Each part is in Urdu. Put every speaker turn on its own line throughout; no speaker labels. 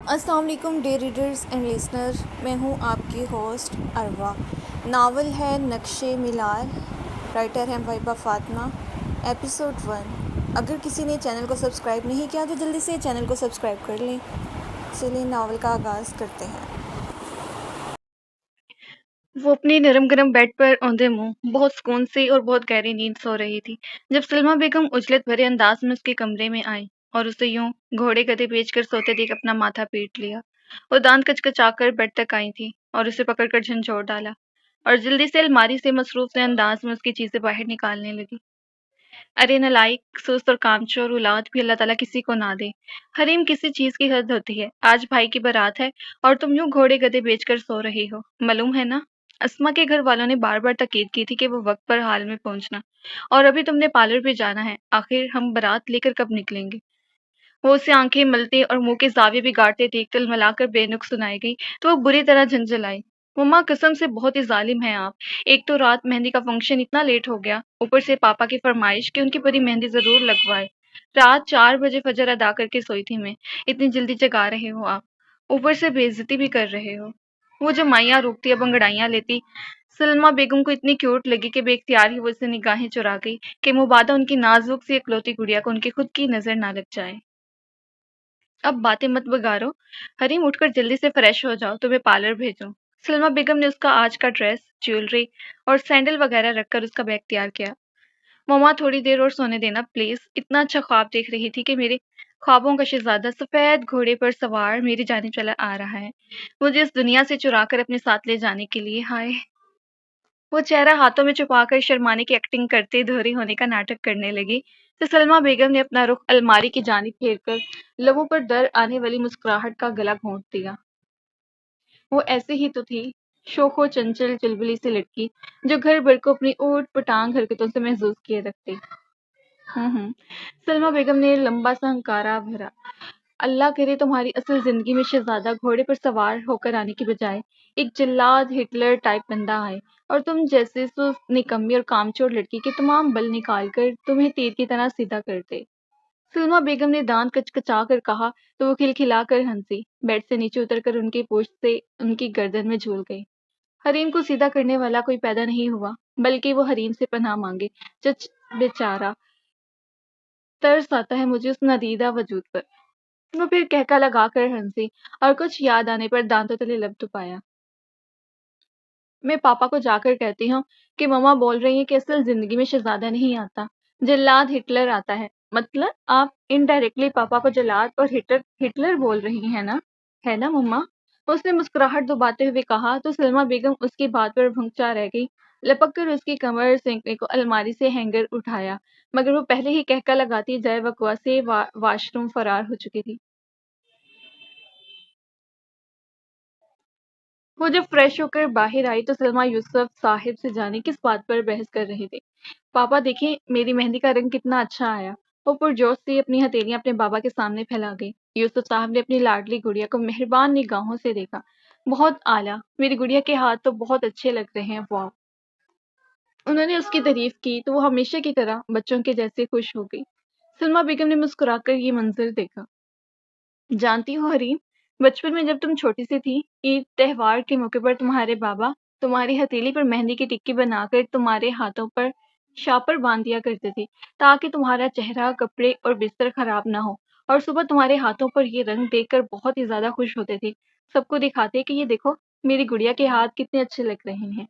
السلام علیکم ڈے ریڈرز اینڈ لسنر، میں ہوں آپ کی ہوسٹ اروا۔ ناول ہے نقش ملال، رائٹر ہیں وہبہ فاطمہ۔ ایپیسوڈ 1۔ اگر کسی نے چینل کو سبسکرائب نہیں کیا تو جلدی سے چینل کو سبسکرائب کر لیں۔ چلیے ناول کا آغاز کرتے ہیں۔
وہ اپنی نرم گرم بیڈ پر اوندھے منہ بہت سکون سے اور بہت گہری نیند سو رہی تھی جب سلمیٰ بیگم اجلت بھرے انداز میں اس کے کمرے میں آئی اور اسے یوں گھوڑے گدھے بیچ کر سوتے دیکھ اپنا ماتھا پیٹ لیا۔ وہ دانت کچکچا کر بیڈ تک آئی تھی اور اسے پکڑ کر جھنجھوڑ ڈالا اور جلدی سے الماری سے مصروف سے انداز میں اس کی چیزیں باہر نکالنے لگی۔ ارے نالائق، سست اور کامچور اولاد بھی اللہ تعالیٰ کسی کو نہ دے۔ حریم کسی چیز کی حد ہوتی ہے۔ آج بھائی کی بارات ہے اور تم یوں گھوڑے گدھے بیچ کر سو رہی ہو، معلوم ہے نا؟ اسما کے گھر والوں نے بار بار تاکید کی تھی کہ وہ وقت پر حال میں پہنچنا، اور ابھی تم نے پارلر بھی جانا ہے، آخر ہم بارات لے کر کب نکلیں گے؟ وہ اسے آنکھیں ملتے اور منہ کے زاویے بگاڑتے دیکھ تلملا کر بے نقص سنائی گئی تو وہ بری طرح جھنجھلائی۔ مما قسم سے بہت ہی ظالم ہیں آپ، ایک تو رات مہندی کا فنکشن اتنا لیٹ ہو گیا، اوپر سے پاپا کی فرمائش کہ ان کی پری مہندی ضرور لگوائے۔ رات 4 بجے فجر ادا کر کے سوئی تھی میں، اتنی جلدی جگا رہے ہو آپ، اوپر سے بے عزتی بھی کر رہے ہو۔ وہ جو مائیاں روکتی اب انگڑائیاں لیتی سلمیٰ بیگم کو اتنی کیوٹ لگی کہ بے اختیار ہی وہ اسے نگاہیں چرا گئی کہ مبادا ان کی نازک سی اکلوتی گڑیا کو ان کی خود کی نظر نہ لگ جائے۔ اب باتیں مت بگاڑو، حریم اٹھ کر جلدی سے فریش ہو جاؤ، تمہیں پارلر بھیجوں۔ سلمیٰ بیگم نے اس کا آج کا ڈریس، جیولری اور سینڈل وغیرہ رکھ کر اس کا بیگ تیار کیا۔ مما تھوڑی دیر اور سونے دینا پلیز، اتنا اچھا خواب دیکھ رہی تھی کہ میرے خوابوں کا شہزادہ سفید گھوڑے پر سوار میری جانب چلا آ رہا ہے، مجھے اس دنیا سے چرا کر اپنے ساتھ لے جانے کے لیے۔ ہائے! وہ چہرہ ہاتھوں میں چھپا کر شرمانے کی ایکٹنگ کرتے دھوری ہونے کا ناٹک کرنے لگی تو سلمیٰ بیگم نے اپنا رخ الماری کی جانب پھیر کر لبوں پر در آنے والی مسکراہٹ کا گلا گھونٹ دیا۔ وہ ایسے ہی تو تھی، شوخ و چنچل چلبلی سی لڑکی جو گھر بھر کو اپنی اوٹ پٹانگ حرکتوں سے محظوظ کیے رکھتی۔ سلمیٰ بیگم نے لمبا سا ہنکارا بھرا۔ اللہ کرے تمہاری اصل زندگی میں شہزادہ گھوڑے پر سوار ہو کر آنے کی بجائے ایک جلاد ہٹلر ٹائپ بندہ آئے اور تم جیسے سست نکمی اور کامچور لڑکی کے تمام بل نکال کر تمہیں تیر کی طرح سیدھا کر دے۔ سلمیٰ بیگم نے دانت کچکچا کر کہا تو وہ کھلکھلا کر ہنسی، بیڈ سے نیچے اتر کر ان کی پشت سے ان کی گردن میں جھول گئی۔ حریم کو سیدھا کرنے والا کوئی پیدا نہیں ہوا، بلکہ وہ حریم سے پناہ مانگے۔ چچ بیچارہ، ترس آتا ہے مجھے اس نادیدہ وجود پر۔ وہ پھر کہکا لگا کر ہنسی اور کچھ یاد آنے پر دانتوں تلے لب دبایا۔ میں پاپا کو جا کر کہتی ہوں کہ مما بول رہی ہیں کہ اصل زندگی میں شہزادہ نہیں آتا، جلاد ہٹلر آتا ہے۔ مطلب آپ انڈائریکٹلی پاپا کو جلاد اور ہٹلر بول رہی ہیں نا، ہے نا مما؟ اس نے مسکراہٹ دباتے ہوئے کہا تو سلمیٰ بیگم اس کی بات پر بھنگچا رہ گئی۔ لپک کر اس کی کمر سینکنے کو الماری سے ہینگر اٹھایا، مگر وہ پہلے ہی کہکا لگاتی جائے وقوع سے واش روم فرار ہو چکی تھی۔ وہ جب فریش ہو کر باہر آئی تو سلمیٰ یوسف صاحب سے جانے کس بات پر بحث کر رہے تھے۔ پاپا دیکھیں میری مہندی کا رنگ کتنا اچھا آیا۔ وہ پرجوش سے اپنی ہتھیلیاں اپنے بابا کے سامنے پھیلا گئی۔ یوسف صاحب نے اپنی لاڈلی گڑیا کو مہربان نگاہوں سے دیکھا۔ بہت اعلیٰ، میری گڑیا کے ہاتھ تو بہت اچھے لگ رہے ہیں، واو! انہوں نے اس کی تعریف کی تو وہ ہمیشہ کی طرح بچوں کے جیسے خوش ہو گئی۔ سلمیٰ بیگم نے مسکرا کر یہ منظر دیکھا۔ جانتی ہو حریم، بچپن میں جب تم چھوٹی سی تھی، عید تہوار کے موقع پر تمہارے بابا تمہاری ہتھیلی پر مہندی کی ٹکی بنا کر تمہارے ہاتھوں پر شاپر باندھ دیا کرتے تھے تاکہ تمہارا چہرہ، کپڑے اور بستر خراب نہ ہو، اور صبح تمہارے ہاتھوں پر یہ رنگ دیکھ کر بہت ہی زیادہ خوش ہوتے تھے، سب کو دکھاتے کہ یہ دیکھو میری گڑیا کے ہاتھ کتنے اچھے لگ رہے ہیں۔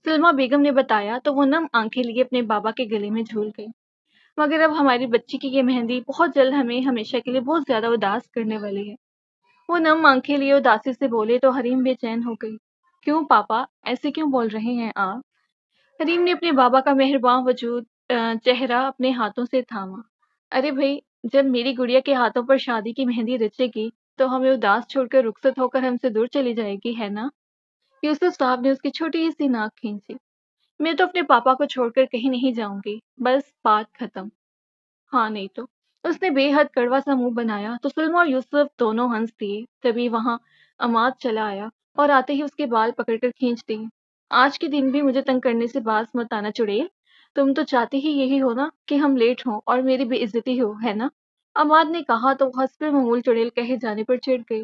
سلمیٰ بیگم نے بتایا تو وہ نم آنکھیں لیے اپنے بابا کے گلے میں جھول گئی۔ مگر اب ہماری بچی کی یہ مہندی بہت جلد ہمیں ہمیشہ کے لیے بہت زیادہ اداس کرنے والی ہے۔ وہ نم آنکھیں لیے اداسی سے بولے تو حریم بے چین ہو گئی۔ کیوں پاپا، ایسے کیوں بول رہے ہیں آپ؟ حریم نے اپنے بابا کا مہربان چہرہ اپنے ہاتھوں سے تھاما۔ ارے بھائی، جب میری گڑیا کے ہاتھوں پر شادی کی مہندی رچے گی تو ہمیں اداس چھوڑ کر رخصت ہو کر ہم سے دور چلی جائے گی، ہے نا؟ یوسف صاحب نے اس کی چھوٹی سی ناک کھینچی۔ میں تو اپنے پاپا کو چھوڑ کر کہیں نہیں جاؤں گی، بس بات ختم۔ ہاں نہیں تو۔ اس نے بے حد کڑوا سا منہ بنایا تو سلمیٰ اور یوسف دونوں ہنس دیے۔ تبھی وہاں عماد چلا آیا اور آتے ہی اس کے بال پکڑ کر کھینچ دیے۔ آج کے دن بھی مجھے تنگ کرنے سے باز مت آنا چڑیل، تم تو چاہتی ہی یہی ہو نا کہ ہم لیٹ ہوں اور میری بے عزتی ہو، ہے نا؟ عماد نے کہا تو وہ حسب معمول چڑیل کہے جانے پر چڑھ گئی۔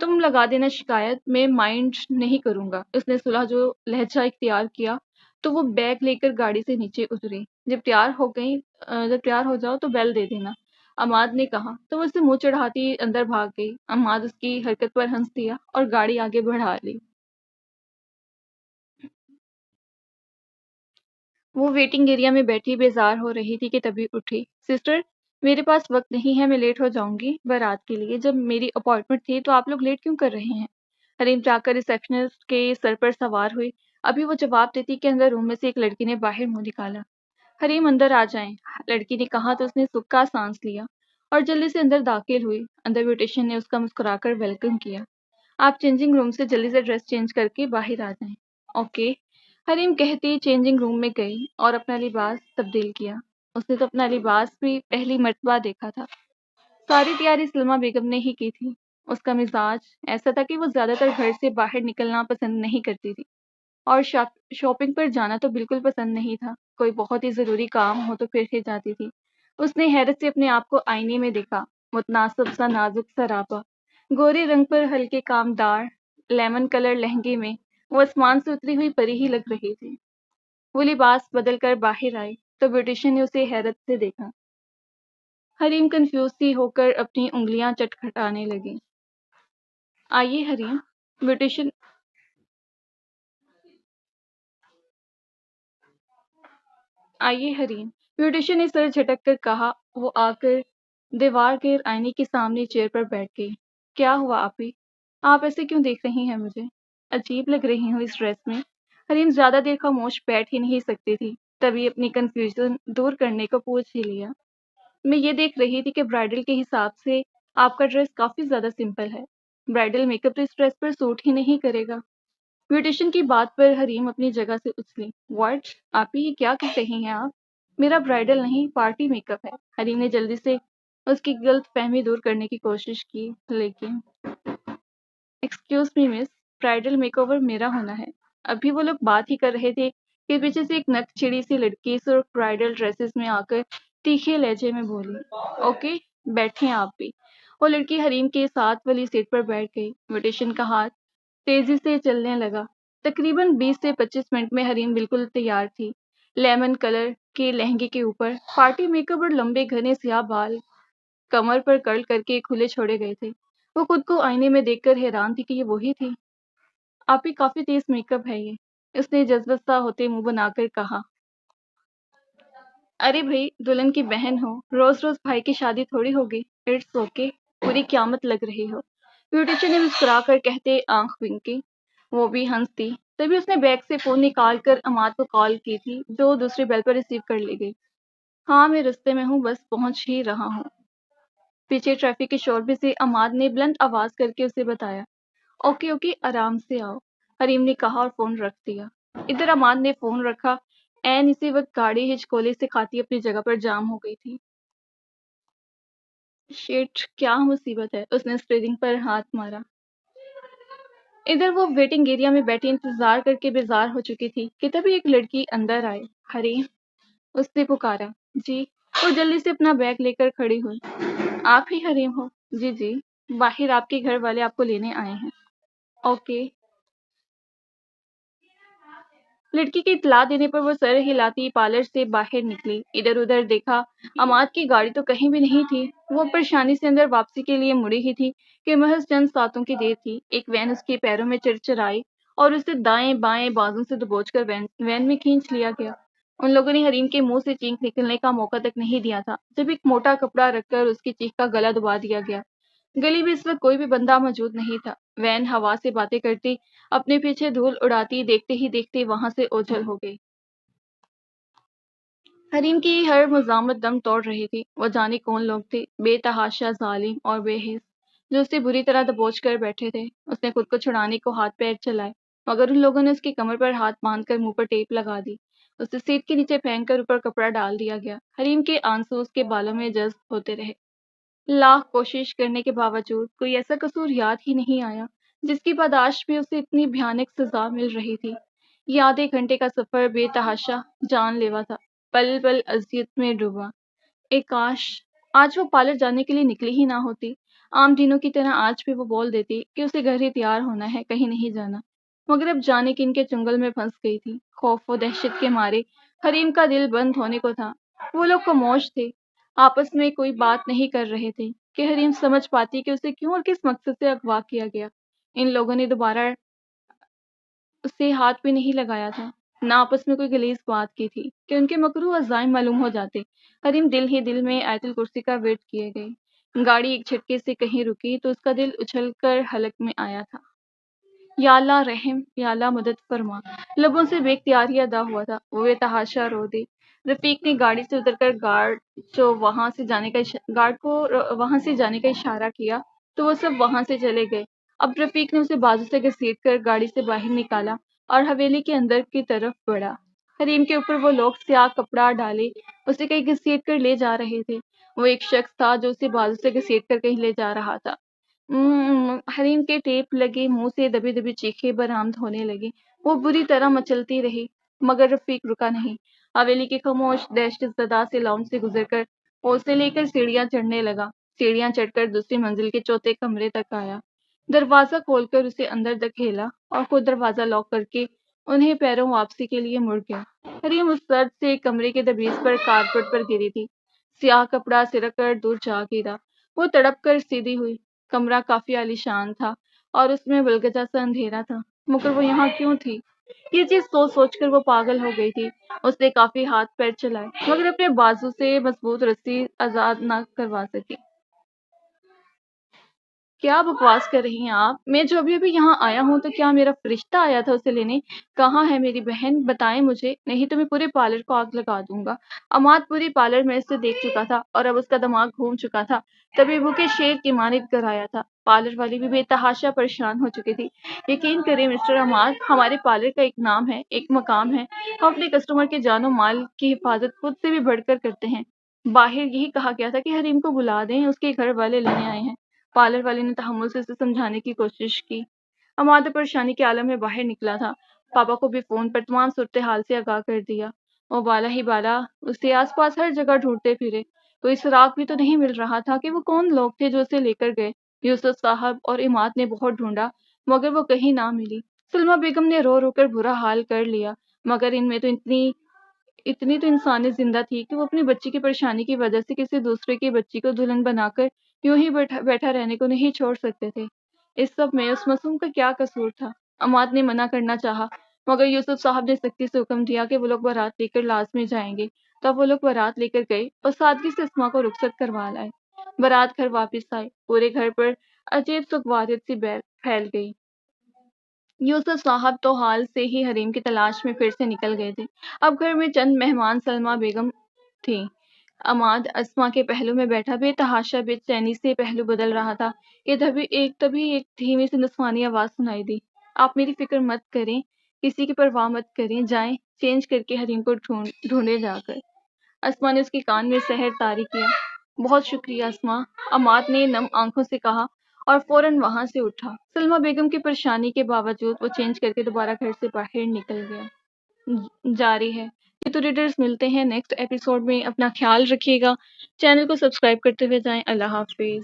تم لگا دینا شکایت، میں مائنڈ نہیں کروں گا۔ اس نے صلح جو لہجہ اختیار کیا تو وہ بیگ لے کر گاڑی سے نیچے اتری۔ جب تیار ہو جاؤ تو بیل دے دینا، عماد نے کہا تو وہ اسے منہ چڑھاتی اندر بھاگ گئی۔ عماد اس کی حرکت پر ہنس دیا اور گاڑی آگے بڑھا لی۔ وہ ویٹنگ ایریا میں بیٹھی بیزار ہو رہی تھی کہ تبھی اٹھی۔ سسٹر، میرے پاس وقت نہیں ہے، میں لیٹ ہو جاؤں گی بارات کے لیے۔ جب میری اپائنٹمنٹ تھی تو آپ لوگ لیٹ کیوں کر رہے ہیں؟ حریم جا کر ریسیپشنسٹ کے سر پر سوار ہوئی۔ ابھی وہ جواب دیتی کہ اندر روم میں سے ایک لڑکی نے باہر منہ نکالا۔ حریم اندر آ جائیں، لڑکی نے کہا تو اس نے سکھ کا سانس لیا اور جلدی سے اندر داخل ہوئی۔ اندر بیوٹیشین نے اس کا مسکرا کر ویلکم کیا۔ آپ چینجنگ روم سے جلدی سے ڈریس چینج کر کے باہر آ جائیں۔ اوکے، حریم کہتی چینجنگ روم میں گئی اور اپنا لباس تبدیل کیا۔ اس نے تو اپنا لباس بھی پہلی مرتبہ دیکھا تھا۔ ساری تیاری سلمیٰ بیگم نے ہی کی تھی۔ اس کا مزاج ایسا تھا کہ وہ زیادہ تر گھر سے باہر نکلنا پسند نہیں کرتی تھی اور شاپنگ پر جانا تو بالکل پسند نہیں تھا۔ کوئی بہت ہی ضروری کام ہو تو پھر ہی جاتی تھی۔ اس نے حیرت سے اپنے آپ کو آئینے میں دیکھا۔ متناسب سا نازک سراپا، گورے رنگ پر ہلکے کامدار لیمن کلر لہنگے میں وہ آسمان سے اتری ہوئی پری ہی لگ رہی تھی۔ وہ لباس بدل کر باہر آئی تو بیوٹیشین نے اسے حیرت سے دیکھا۔ حریم کنفیوز سی ہو کر اپنی انگلیاں چٹکھٹانے لگی۔ آئیے حریم، بیوٹیشین بیوٹیشین نے سر جھٹک کر کہا۔ وہ آ کر دیوار گیر آئینے کے سامنے چیئر پر بیٹھ گئی۔ کیا ہوا آپی؟ آپ ایسے کیوں دیکھ رہی ہیں مجھے؟ عجیب لگ رہی ہوں اس ڈریس میں۔ حریم زیادہ دیر خاموش بیٹھ ہی نہیں سکتی تھی، تبھی اپنی کنفیوژن دور کرنے کو پوچھ ہی لیا۔ میں یہ دیکھ رہی تھی کہ برائڈل کے حساب سے آپ کا ڈریس کافی زیادہ سمپل ہے۔ برائڈل میک اپ تو اس ڈریس پر سوٹ ہی نہیں کرے گا۔ بیوٹیشین کی بات پر حریم اپنی جگہ سے اچھلی۔ واٹ؟ آپ ہی کیا کہہ رہی ہیں آپ؟ میرا برائڈل نہیں، پارٹی میک اپ ہے۔ حریم نے جلدی سے اس کی غلط فہمی دور کرنے کی کوشش کی، لیکن ایکسکیوز می مس، برائڈل میک اوور میرا ہونا ہے۔ ابھی وہ لوگ بات ہی کر رہے تھے کہ پیچھے سے ایک نک چڑی سی لڑکی سرخ برائڈل ڈریسز میں آ کر تیکھے لہجے میں بولی۔ اوکے، بیٹھیں آپ بھی۔ وہ لڑکی حریم کے ساتھ والی سیٹ پر بیٹھ گئی۔ بیوٹیشین کا ہاتھ تیزی سے چلنے لگا۔ تقریباً 20 سے 25 منٹ میں حریم بالکل تیار تھی۔ لیمن کلر کے لہنگے کے اوپر پارٹی میک اپ اور لمبے گھنے سیاہ بال کمر پر کرل کر کے کھلے چھوڑے گئے تھے۔ وہ خود کو آئینے میں دیکھ کر حیران تھی کہ یہ وہی تھی۔ آپ ہی کافی تیز میک اپ ہے یہ، اس نے جذبت سا ہوتے منہ بنا کر کہا۔ ارے بھائی، دلہن کی بہن ہو، روز روز بھائی کی شادی تھوڑی ہوگی۔ اٹس اوکے، پوری قیامت لگ رہی ہو، بیوٹیشین نے مسکرا کر کہتے آنکھ بنکی۔ وہ بھی ہنس دی۔ تبھی اس نے بیگ سے فون نکال کر عماد کو کال کی تھی جو دوسری بیل پر ریسیو کر لی گئی۔ ہاں میں رستے میں ہوں، بس پہنچ ہی رہا ہوں۔ پیچھے ٹریفک کے شوربے سے عماد نے بلند آواز کر کے اسے بتایا۔ اوکے اوکے، آرام سے آؤ، حریم نے کہا اور فون رکھ دیا۔ ادھر عماد نے فون رکھا۔ عین اسی وقت گاڑی ہچکولے سے کھاتی اپنی جگہ پر جام ہو گئی تھی۔ شیٹ، کیا مصیبت ہے، اس نے اسٹیئرنگ پر ہاتھ مارا۔ ادھر وہ ویٹنگ ایریا میں بیٹھی انتظار کر کے بیزار ہو چکی تھی کہ تبھی ایک لڑکی اندر آئی۔ حریم، اس نے پکارا۔ جی۔ وہ جلدی سے اپنا بیگ لے کر کھڑی ہوئی۔ آپ ہی حریم ہو؟ جی جی، باہر آپ کے گھر والے آپ کو لینے آئے ہیں۔ اوکے۔ لڑکی کی اطلاع دینے پر وہ سر ہلاتی پارلر سے باہر نکلی۔ ادھر ادھر دیکھا، عماد کی گاڑی تو کہیں بھی نہیں تھی۔ وہ پریشانی سے اندر واپسی کے لیے مڑی ہی تھی کہ محض چند ساتوں کی دیر تھی۔ ایک وین اس کے پیروں میں چرچرائی اور اسے دائیں بائیں بازوں سے دبوچ کر وین میں کھینچ لیا گیا۔ ان لوگوں نے حریم کے منہ سے چینخ نکلنے کا موقع تک نہیں دیا تھا جب ایک موٹا کپڑا رکھ کر اس کی چیخ کا گلا دبا دیا گیا۔ گلی میں اس وقت کوئی بھی بندہ موجود نہیں تھا۔ وین ہوا سے باتیں کرتی اپنے پیچھے دھول اڑاتی دیکھتے ہی دیکھتے وہاں سے اوجھل ہو گئی۔ حریم کی ہر مزاحمت دم توڑ رہی تھی۔ وہ جانے کون لوگ تھے، بے تحاشا ظالم اور بے حس، جو اسے بری طرح دبوچ کر بیٹھے تھے۔ اس نے خود کو چھڑانے کو ہاتھ پیر چلائے مگر ان لوگوں نے اس کی کمر پر ہاتھ باندھ کر منہ پر ٹیپ لگا دی۔ اسے سیٹ کے نیچے پھینک کر اوپر کپڑا ڈال دیا گیا۔ حریم کے آنسو اس کے بالوں میں جذب ہوتے رہے۔ لاکھ کوشش کرنے کے باوجود کوئی ایسا قصور یاد ہی نہیں آیا جس کی پاداش میں اسے اتنی بھیانک سزا مل رہی تھی۔ یہ آدھے گھنٹے کا سفر بے تحاشا جان لیوا تھا، پل پل اذیت میں ڈوبا۔ کاش آج وہ پارلر جانے کے لیے نکلی ہی نہ ہوتی۔ عام دنوں کی طرح آج بھی وہ بول دیتی کہ اسے گھر ہی تیار ہونا ہے، کہیں نہیں جانا، مگر اب جانے کن کے چنگل میں پھنس گئی تھی۔ خوف و دہشت کے مارے حریم کا دل بند ہونے کو تھا۔ وہ لوگ خاموش تھے، آپس میں کوئی بات نہیں کر رہے تھے کہ حریم سمجھ پاتی کہ اسے کیوں اور کس مقصد سے اغوا کیا گیا۔ ان لوگوں نے دوبارہ اسے ہاتھ بھی نہیں لگایا تھا، نہ آپس میں کوئی غلیظ بات کی تھی کہ ان کے مکروہ عزائم معلوم ہو جاتے۔ حریم دل ہی دل میں آیت الکرسی کا ورد کیے گئی۔ گاڑی ایک جھٹکے سے کہیں رکی تو اس کا دل اچھل کر حلق میں آیا تھا۔ یا اللہ رحم، یا اللہ مدد فرما، لبوں سے بے اختیار ادا ہوا تھا۔ وہ بے تحاشا رو دی۔ رفیق نے گاڑی سے اتر کر گارڈ کو وہاں سے جانے کا اشارہ کیا تو وہ سب وہاں سے چلے گئے۔ اب رفیق نے اسے بازو سے گھسیٹ کر گاڑی سے باہر نکالا اور حویلی کے اندر کی طرف بڑھا۔ حریم کے اوپر وہ لوگ سیاہ کپڑا ڈالے اسے کہیں گھسیٹ کر لے جا رہے تھے۔ وہ ایک شخص تھا جو اسے بازو سے گھسیٹ کر کہیں لے جا رہا تھا۔ حریم کے ٹیپ لگے منہ سے دبی دبی چیخیں برآمد ہونے لگی۔ وہ بری طرح مچلتی رہی مگر رفیق رکا نہیں۔ حویلی کے خاموش دہشت زدہ سے لاؤنج سے گزر کر وہ اسے لے کر سیڑھیاں چڑھنے لگا۔ سیڑھیاں چڑھ کر دوسری منزل کے چوتھے کمرے تک آیا۔ دروازہ کھول کر اسے اندر دھکیلا اور خود دروازہ لاک کر کے انہیں پیروں واپسی کے لیے مڑ گیا۔ حریم اس درد سے کمرے کے دہلیز پر کارپٹ پر گری تھی۔ سیاہ کپڑا سرک کر دور جا گرا۔ وہ تڑپ کر سیدھی ہوئی۔ کمرہ کافی عالیشان تھا اور اس میں بلگجا سا اندھیرا تھا، مگر وہ یہاں کیوں تھی؟ یہ چیز سوچ سوچ کر وہ پاگل ہو گئی تھی۔ اس نے کافی ہاتھ پیر چلائے مگر اپنے بازو سے مضبوط رسی آزاد نہ کروا سکی۔ کیا بکواس کر رہی ہیں آپ؟ میں جو ابھی یہاں آیا ہوں تو کیا میرا فرشتہ آیا تھا اسے لینے؟ کہاں ہے میری بہن؟ بتائیں مجھے، نہیں تو میں پورے پارلر کو آگ لگا دوں گا۔ عماد پوری پارلر میں اسے دیکھ چکا تھا اور اب اس کا دماغ گھوم چکا تھا۔ تبھی بھوکے شیر کی مانند کر آیا تھا۔ پارلر والی بھی بے تحاشا پریشان ہو چکی تھی۔ یقین کریں مسٹر عماد، ہمارے پارلر کا ایک نام ہے، ایک مقام ہے۔ ہم اپنے کسٹمر کے جان و مال کی حفاظت خود سے بھی بڑھ کر کرتے ہیں۔ باہر یہی کہا گیا تھا کہ حریم کو بلا دیں، اس کے گھر والے لینے آئے ہیں۔ پارلر والے نے تحمل سے اسے سمجھانے کی کوشش کی۔ عماد پریشانی کے عالم میں باہر نکلا تھا۔ پاپا کو بھی فون پر تمام صورتحال سے آگاہ کر دیا۔ وہ بالا ہی بالا اسے آس پاس ہر جگہ ڈھونڈتے پھرے، کوئی سراغ بھی تو نہیں مل رہا تھا کہ وہ کون لوگ تھے جو اسے لے کر گئے۔ یوسف صاحب اور عماد نے بہت ڈھونڈا مگر وہ کہیں نہ ملی۔ سلمیٰ بیگم نے رو رو کر برا حال کر لیا مگر ان میں تو اتنی تو انسانیت زندہ تھی کہ وہ اپنی بچی کی پریشانی کی وجہ سے کسی دوسرے کی بچی کو دلہن بنا کر یوں ہی بیٹھا رہنے کو نہیں چھوڑ سکتے تھے۔ اس سب میں اس معصوم کا کیا قصور تھا؟ عماد نے منع کرنا چاہا مگر یوسف صاحب نے سختی سے حکم دیا کہ وہ لوگ بارات لے کر لازمی جائیں گے۔ تب وہ لوگ بارات لے کر گئے اور سادگی سے اسماء کو رخصت کروا لائے۔ بارات گھر واپس آئی، پورے گھر پر عجیب سکواریت سی پھیل گئی۔ یوسف صاحب تو حال سے ہی حریم کی تلاش میں پھر سے نکل گئے تھے۔ اب گھر میں چند مہمان سلمیٰ بیگم تھیں۔ عماد اسماء کے پہلو میں بیٹھا بے تحاشا بے چینی سے پہلو بدل رہا تھا کہ تبھی ایک دھیمی سی نسوانی آواز سنائی دی۔ آپ میری فکر مت کریں، کسی کی پرواہ مت کریں، جائیں چینج کر کے حریم کو ڈھونڈے جا کر۔ اسماء نے اس کے کان میں سحر طاری کیا۔ بہت شکریہ اسماء، عماد نے نم آنکھوں سے کہا اور فوراً وہاں سے اٹھا۔ سلمیٰ بیگم کی پریشانی کے باوجود وہ چینج کر کے دوبارہ گھر سے باہر نکل گیا۔ جاری ہے۔ تو ریڈرز ملتے ہیں نیکسٹ ایپیسوڈ میں، اپنا خیال رکھیے گا، چینل کو سبسکرائب کرتے ہوئے جائیں۔ اللہ حافظ۔